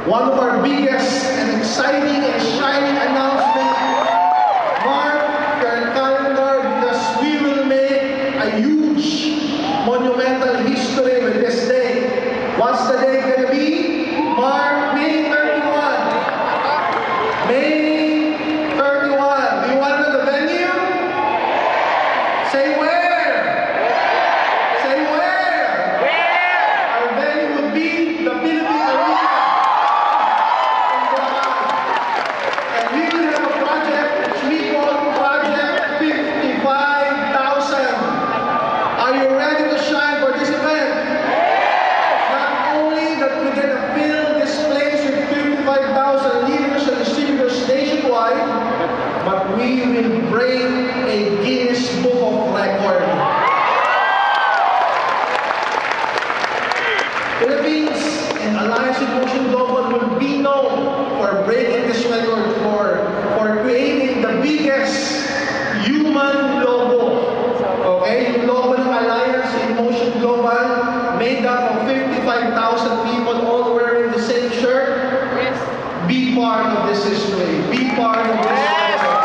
one of our biggest and exciting and shining announcements. Mark your calendar because we will make a huge monumental history with this day. What's the day going to be? Mark May 31. May 31. Do you want to know the venue? Say where? Say where? Our venue would be the Philippine Arena. And we will have a project which we call Project 55,000. Are you ready to shine for this event? Not only that we're going to fill this place with 55,000 leaders and distributors nationwide, but we will break a Guinness Book of Record. Philippines and Alliance in Motion Global will be known for breaking this record for creating the biggest human logo. Okay? Yung logo ng Alliance in Motion Global made up of 55,000 people all wearing the same shirt. Yes. Be part of this history. Be part of this record.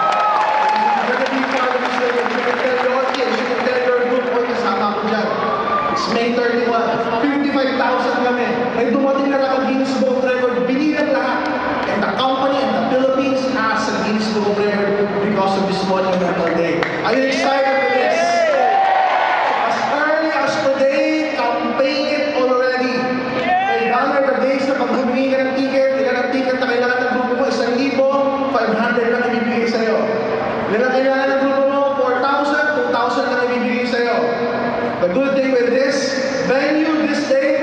If you're going to be part of this record, you can tell your kids, you can tell your group, or kasama ko dyan. It's May 31. 55,000 kami. May dumating na lang ang Guinness Book of Record. Binilang lahat. And the company and the Philippines has a Guinness Book of Record because of this monumental day. Are you excited for this? As early as today, campaign it already. May banner the days na pag humingi ka ng ticket, ilan ang ticket na kailangan ng grupo mo? 1,500 lang ibibigay sa'yo. Ilan ang kailangan ng grupo mo? 4,000, 2,000 lang ibibigay sa'yo. The good thing with this venue, this day,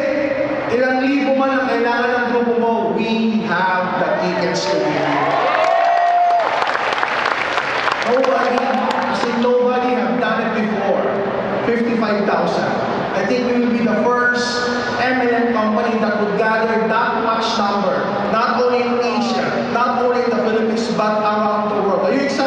ilang libo man ang kailangan ng grupo mo, we have the tickets to give you. Nobody have done it before. 55,000. I think we will be the first eminent company that would gather that much number, not only in Asia, not only in the Philippines, but around the world. Are you excited?